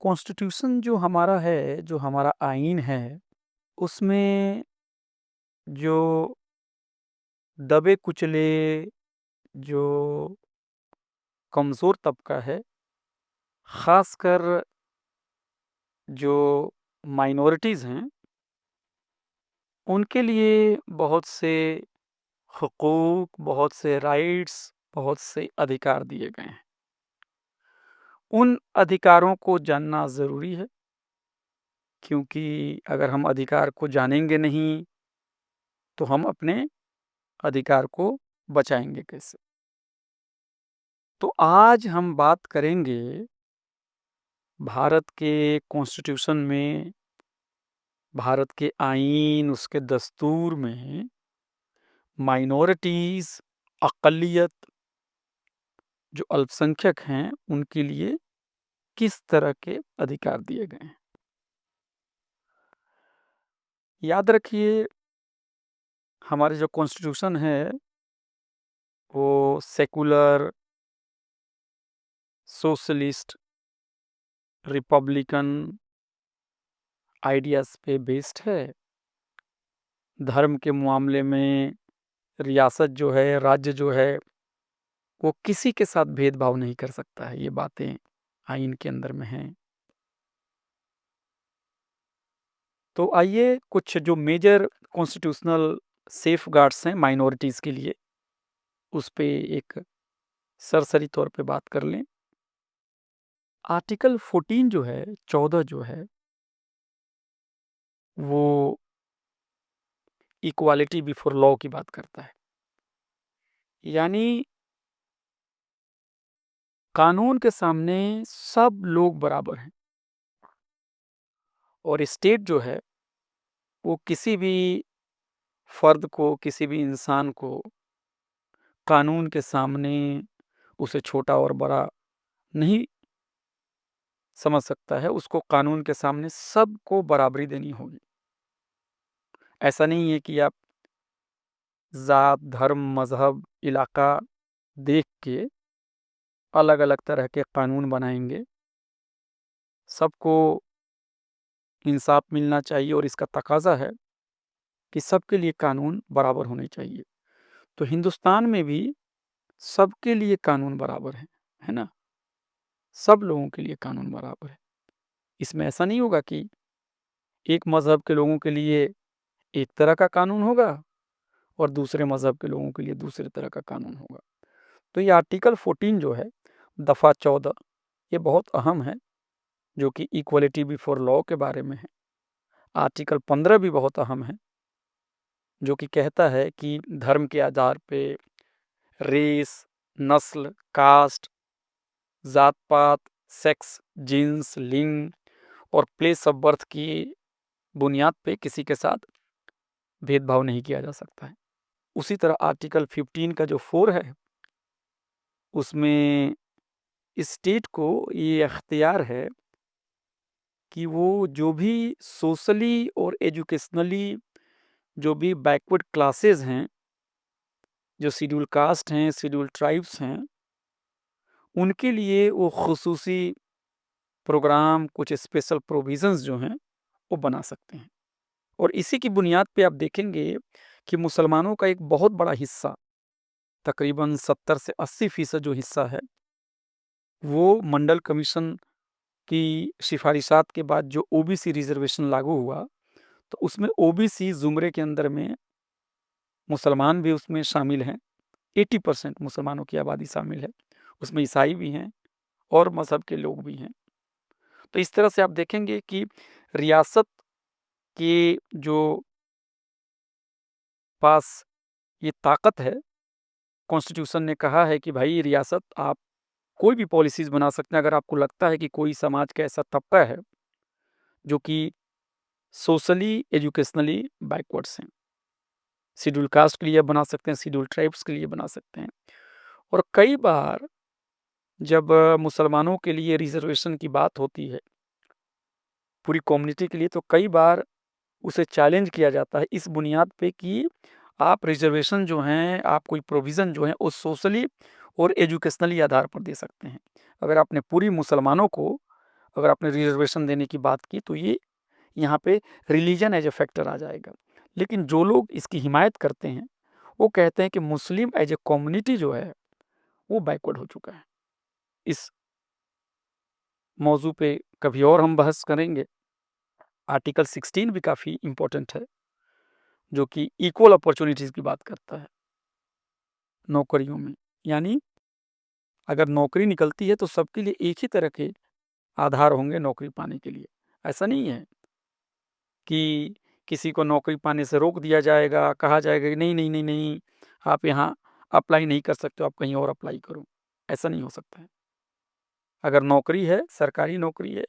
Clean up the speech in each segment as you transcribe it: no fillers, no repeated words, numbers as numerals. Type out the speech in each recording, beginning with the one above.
Constitution जो हमारा है, जो हमारा आईन है, उसमें जो दबे-कुचले, जो कमज़ोर तबका है, ख़ासकर जो माइनॉरिटीज़ हैं, उनके लिए बहुत से हुकूक, बहुत से राइट्स, बहुत से अधिकार दिए गए हैं। उन अधिकारों को जानना ज़रूरी है, क्योंकि अगर हम अधिकार को जानेंगे नहीं, तो हम अपने अधिकार को बचाएँगे कैसे? तो आज हम बात करेंगे भारत के कॉन्स्टिट्यूशन में, भारत के आईन, उसके दस्तूर में माइनॉरिटीज़, अक़लियत, जो अल्पसंख्यक हैं, उनके लिए किस तरह के अधिकार दिए गए हैं। याद रखिए, हमारे जो कॉन्स्टिट्यूशन है, वो सेकुलर, सोशलिस्ट, रिपब्लिकन आइडियाज़ पे बेस्ड है। धर्म के मामले में रियासत जो है, राज्य जो है, वो किसी के साथ भेदभाव नहीं कर सकता है। ये बातें आईन के अंदर में हैं। तो आइए कुछ जो मेजर कॉन्स्टिट्यूशनल सेफगार्ड्स हैं माइनॉरिटीज़ के लिए, उस पे एक सरसरी तौर पे बात कर लें। आर्टिकल 14 जो है, 14 जो है, वो इक्वालिटी बिफोर लॉ की बात करता है। यानी कानून के सामने सब लोग बराबर हैं और स्टेट जो है, वो किसी भी फ़र्द को, किसी भी इंसान को कानून के सामने उसे छोटा और बड़ा नहीं समझ सकता है। उसको कानून के सामने सबको बराबरी देनी होगी। ऐसा नहीं है कि आप ज़ात, धर्म, मज़हब, इलाका देख के अलग-अलग तरह के कानून बनाएँगे। सबको इंसाफ़ मिलना चाहिए और इसका तकाज़ा है कि सबके लिए कानून बराबर होने चाहिए। तो हिंदुस्तान में भी सबके लिए कानून बराबर है ना? सब लोगों के लिए कानून बराबर है। इसमें ऐसा नहीं होगा कि एक मज़हब के लोगों के लिए एक तरह का कानून होगा और दूसरे मज़हब के लोगों के लिए दूसरे तरह का कानून होगा। तो ये आर्टिकल 14 जो है, दफ़ा 14, ये बहुत अहम है, जो कि इक्वालिटी बिफोर लॉ के बारे में है। आर्टिकल 15 भी बहुत अहम है, जो कि कहता है कि धर्म के आधार पे रेस, नस्ल, कास्ट, ज़ात-पात, सेक्स, जिन्स, लिंग और प्लेस ऑफ बर्थ की बुनियाद पे किसी के साथ भेदभाव नहीं किया जा सकता है। उसी तरह आर्टिकल 15 का जो 4 है, उसमें स्टेट को ये अख्तियार है कि वो जो भी सोशली और एजुकेशनली जो भी बैकवर्ड क्लासेस हैं, जो शेड्यूल कास्ट हैं, शेड्यूल ट्राइब्स हैं, उनके लिए वो खुसूसी प्रोग्राम, कुछ स्पेशल प्रोविज़न्स जो हैं, वो बना सकते हैं। और इसी की बुनियाद पे आप देखेंगे कि मुसलमानों का एक बहुत बड़ा हिस्सा, तकरीबन 70 से 80% जो हिस्सा है, वो मंडल कमीशन की सिफारिशात के बाद जो ओबीसी रिज़र्वेशन लागू हुआ, तो उसमें ओबीसी ज़ुमरे के अंदर में मुसलमान भी उसमें शामिल हैं। 80% मुसलमानों की आबादी शामिल है। उसमें ईसाई भी हैं और मज़हब के लोग भी हैं। तो इस तरह से आप देखेंगे कि रियासत के जो पास ये ताकत है, कॉन्स्टिट्यूशन ने कहा है कि भाई रियासत आप कोई भी पॉलिसीज़ बना सकते हैं अगर आपको लगता है कि कोई समाज का ऐसा तबका है, जो कि सोशली, एजुकेशनली बैकवर्ड्स हैं। शेड्यूल कास्ट के लिए बना सकते हैं, शेड्यूल ट्राइब्स के लिए बना सकते हैं। और कई बार जब मुसलमानों के लिए रिज़र्वेशन की बात होती है, पूरी कम्युनिटी के लिए, तो कई बार उसे चैलेंज किया जाता है इस बुनियाद पे कि आप रिज़र्वेशन जो हैं, आप कोई प्रोविज़न जो है, वो सोशली और एजुकेशनली आधार पर दे सकते हैं। अगर आपने पूरी मुसलमानों को अगर आपने रिजर्वेशन देने की बात की तो ये यहाँ पे रिलीजन एज ए फैक्टर आ जाएगा। लेकिन जो लोग इसकी हिमायत करते हैं वो कहते हैं कि मुस्लिम एज ए कम्युनिटी जो है वो बैकवर्ड हो चुका है। इस मौजू पे कभी और हम बहस करेंगे। आर्टिकल 16 भी काफ़ी इम्पोर्टेंट है, जो कि इक्वल अपॉर्चुनिटीज़ की बात करता है नौकरियों में। यानी अगर नौकरी निकलती है तो सबके लिए एक ही तरह के आधार होंगे नौकरी पाने के लिए। ऐसा नहीं है कि किसी को नौकरी पाने से रोक दिया जाएगा, कहा जाएगा कि नहीं, नहीं, नहीं, नहीं, आप यहाँ अप्लाई नहीं कर सकते हो, आप कहीं और अप्लाई करो। ऐसा नहीं हो सकता है। अगर नौकरी है, सरकारी नौकरी है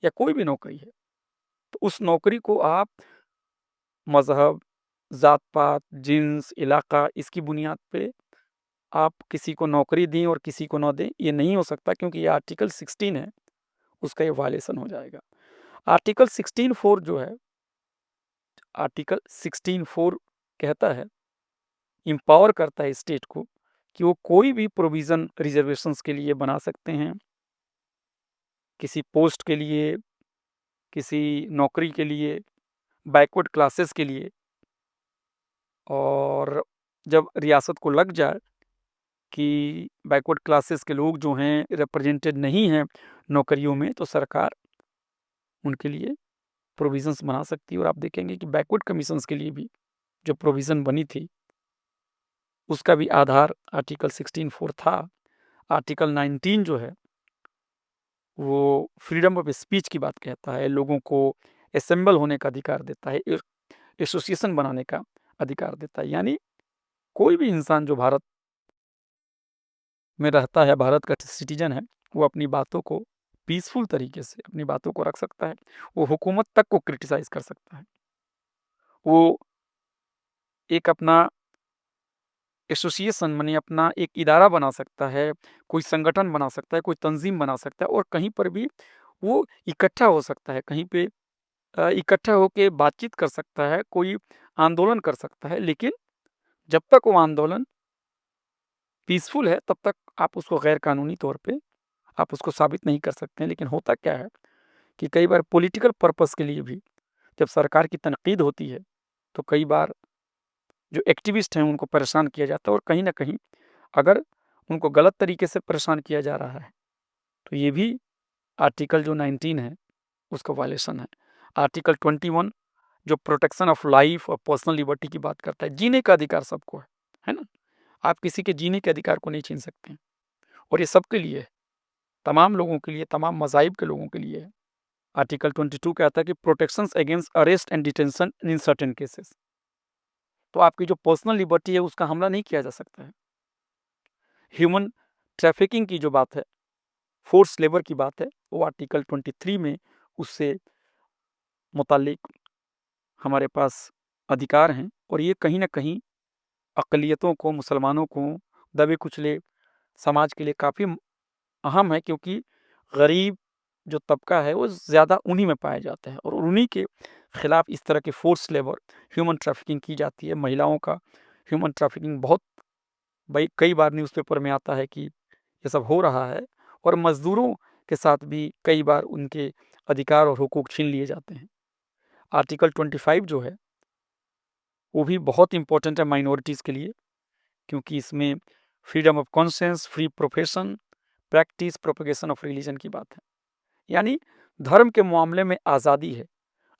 या कोई भी नौकरी है, तो उस नौकरी को आप मज़हब, ज़ात-पात, जिन्स, इलाका इसकी बुनियाद पे आप किसी को नौकरी दें और किसी को ना दें, ये नहीं हो सकता, क्योंकि ये आर्टिकल 16 है, उसका ये वायलेशन हो जाएगा। आर्टिकल 16(4) जो है, आर्टिकल 16(4) कहता है, एम्पावर करता है स्टेट को कि वो कोई भी प्रोविज़न रिज़र्वेशंस के लिए बना सकते हैं, किसी पोस्ट के लिए, किसी नौकरी के लिए, बैकवर्ड क्लासेस के लिए। और जब रियासत को लग जाए कि बैकवर्ड क्लासेस के लोग जो हैं रिप्रेजेंटेड नहीं हैं नौकरियों में, तो सरकार उनके लिए प्रोविज़न्स बना सकती है। और आप देखेंगे कि बैकवर्ड कमीशंस के लिए भी जो प्रोविज़न बनी थी, उसका भी आधार आर्टिकल 16(4) था। आर्टिकल 19 जो है, वो फ्रीडम ऑफ स्पीच की बात कहता है, लोगों को असेंबल होने का अधिकार देता है, एसोसिएशन बनाने का अधिकार देता है। यानी कोई भी इंसान जो भारत में रहता है, भारत का सिटीजन है, वो अपनी बातों को पीसफुल तरीके से अपनी बातों को रख सकता है। वो हुकूमत तक को क्रिटिसाइज़ कर सकता है। वो एक अपना एसोसिएशन माने अपना एक इदारा बना सकता है, कोई संगठन बना सकता है, कोई तंज़ीम बना सकता है और कहीं पर भी वो इकट्ठा हो सकता है, कहीं पे इकट्ठा होके बातचीत कर सकता है, कोई आंदोलन कर सकता है। लेकिन जब तक वो आंदोलन पीसफुल है, तब तक आप उसको गैर कानूनी तौर पे आप उसको साबित नहीं कर सकते हैं। लेकिन होता क्या है कि कई बार पॉलिटिकल पर्पस के लिए भी जब सरकार की तनकीद होती है, तो कई बार जो एक्टिविस्ट हैं उनको परेशान किया जाता है और कहीं न कहीं अगर उनको गलत तरीके से परेशान किया जा रहा है, तो ये भी आर्टिकल जो 19 है, उसका वायलेशन है। आर्टिकल 21 जो प्रोटेक्शन ऑफ लाइफ और पर्सनल लिबर्टी की बात करता है, जीने का अधिकार सबको है ना? आप किसी के जीने के अधिकार को नहीं छीन सकते हैं और ये सबके लिए है, तमाम लोगों के लिए, तमाम मज़ाहिब के लोगों के लिए है। आर्टिकल 22 कहता है कि protections against arrest and detention in certain cases. तो आपकी जो पर्सनल लिबर्टी है उसका हमला नहीं किया जा सकता है। ह्यूमन ट्रैफिकिंग की जो बात है, फोर्स लेबर की बात है, वो आर्टिकल 23 में उससे मुताल्लिक हमारे पास अधिकार हैं और ये कहीं न कहीं अक़लियतों को, मुसलमानों को, दबे-कुचले समाज के लिए काफ़ी अहम है, क्योंकि गरीब जो तबका है वो ज़्यादा उन्हीं में पाया जाता है और उन्हीं के खिलाफ इस तरह की फोर्स लेबर, ह्यूमन ट्रैफिकिंग की जाती है। महिलाओं का ह्यूमन ट्रैफिकिंग बहुत भाई कई बार न्यूज़पेपर में आता है कि ये सब हो रहा है और मज़दूरों के साथ भी कई बार उनके अधिकार और हुकूक छीन लिए जाते हैं। आर्टिकल 25 जो है, वो भी बहुत इम्पोर्टेंट है माइनॉरिटीज़ के लिए, क्योंकि इसमें freedom of conscience, free profession, practice, propagation of religion की बात है। यानी धर्म के मामले में आज़ादी है।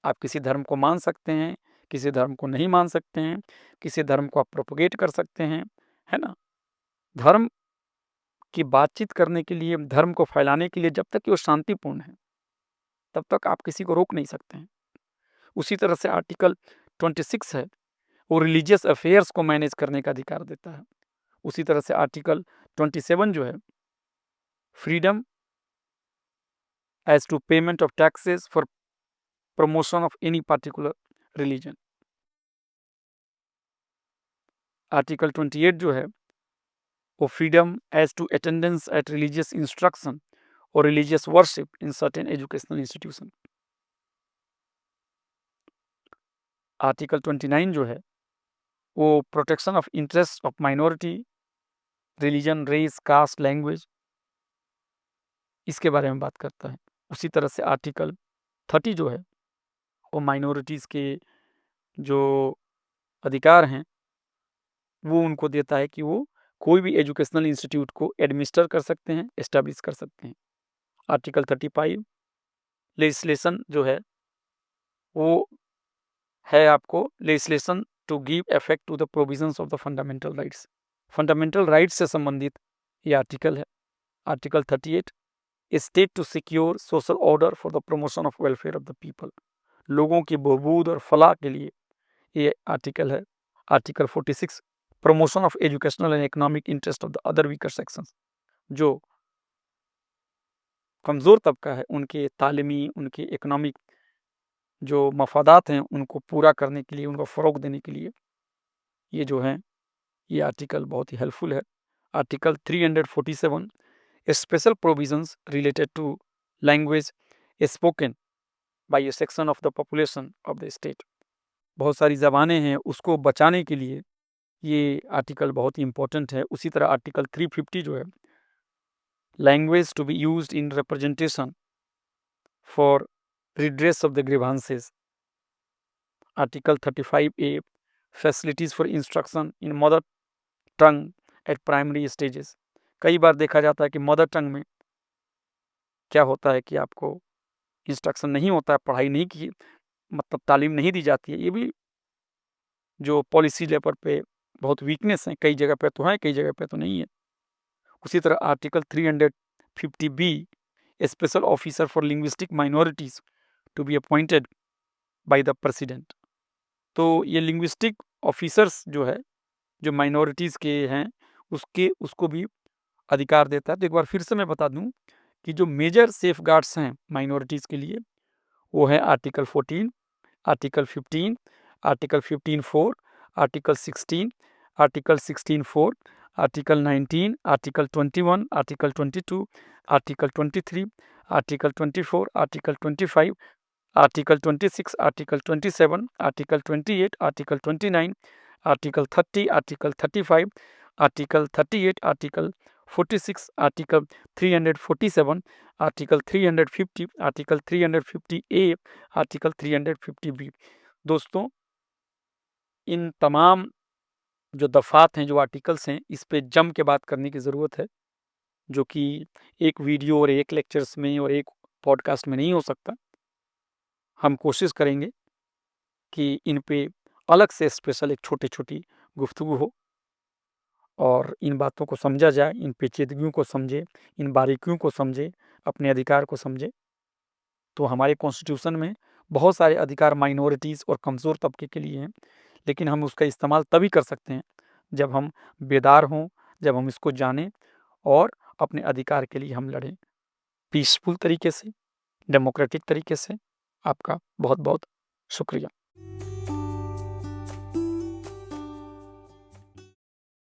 आप किसी धर्म को मान सकते हैं, किसी धर्म को नहीं मान सकते हैं, किसी धर्म को आप प्रोपेगेट कर सकते हैं, है ना? धर्म की बातचीत करने के लिए, धर्म को फैलाने के लिए जब तक कि वो शांतिपूर्ण है, तब तक आप किसी को रोक नहीं सकते हैं। उसी तरह से आर्टिकल 26 है, वो रिलीजियस अफेयर्स को मैनेज करने का अधिकार देता है। उसी तरह से आर्टिकल 27 जो है, freedom as to payment of taxes for promotion of any particular religion. Article 28 जो है, वो freedom as to attendance at religious instruction और religious worship in certain educational institution. Article 29 जो है, वो protection of interest of minority, religion, race, caste, language, इसके बारे में बात करता है। उसी तरह से आर्टिकल 30 जो है वो माइनॉरिटीज़ के जो अधिकार हैं वो उनको देता है कि वो कोई भी एजुकेशनल इंस्टीट्यूट को एडमिनिस्टर कर सकते हैं, एस्टैब्लिश कर सकते हैं। आर्टिकल 35 लेजिस्लेशन जो है वो है आपको legislation to give effect to the provisions of the fundamental rights. Fundamental rights से संबंधित ये आर्टिकल है। Article 38 state to secure social order for the promotion of welfare of the people. लोगों की बहबूद और फलाह के लिए ये आर्टिकल है। Article 46 promotion of educational and economic interest of the other weaker sections. जो कमज़ोर तबका है उनके तालीमी, उनके इकोनॉमिक जो मफादात हैं उनको पूरा करने के लिए, उनको फ़रोग़ देने के लिए ये जो है ये आर्टिकल बहुत ही हेल्पफुल है। Article 347 special provisions related to language spoken by a section of the population of the state. बहुत सारी ज़बानें हैं उसको बचाने के लिए ये आर्टिकल बहुत ही इम्पोर्टेंट है। उसी तरह आर्टिकल 350 जो है language to be used in representation for redress of the grievances। Article 35A facilities for instruction in mother tongue at primary stages। कई बार देखा जाता है कि मदर टंग में क्या होता है कि आपको इंस्ट्रक्शन नहीं होता है, पढ़ाई नहीं की मतलब तालीम नहीं दी जाती है। ये भी जो पॉलिसी लेवल पे बहुत वीकनेस है, कई जगह पे तो है, कई जगह पे तो नहीं है। उसी तरह article 350B special officer for linguistic minorities to be appointed by the president. तो ये लिंग्विस्टिक ऑफिसर्स जो है जो माइनॉरिटीज़ के हैं उसको भी अधिकार देता है। तो एक बार फिर से मैं बता दूं कि जो मेजर सेफगार्ड्स हैं माइनॉरिटीज़ के लिए वो है article 14, article 15, article 15(4), article 16, article 16(4), article 19, article 21, article 22, article 23, article 24, article 25, article 26, article 27, article 28, article 29, article 30, article 35, article 38, article 46, article 347, article 350, article 350A, article 350B। दोस्तों इन तमाम जो दफ़ात हैं, जो आर्टिकल्स हैं, इस पे जम के बात करने की ज़रूरत है, जो कि एक वीडियो और एक लेक्चर्स में और एक पॉडकास्ट में नहीं हो सकता। हम कोशिश करेंगे कि इन पे अलग से स्पेशल एक छोटी-छोटी गुफ्तगू हो और इन बातों को समझा जाए, इन पेचीदगियों को समझे, इन बारीकियों को समझे, अपने अधिकार को समझे। तो हमारे कॉन्स्टिट्यूशन में बहुत सारे अधिकार माइनॉरिटीज़ और कमज़ोर तबके के लिए हैं, लेकिन हम उसका इस्तेमाल तभी कर सकते हैं जब हम बेदार हों, जब हम इसको जानें और अपने अधिकार के लिए हम लड़ें पीसफुल तरीके से, डेमोक्रेटिक तरीके से। आपका बहुत बहुत शुक्रिया।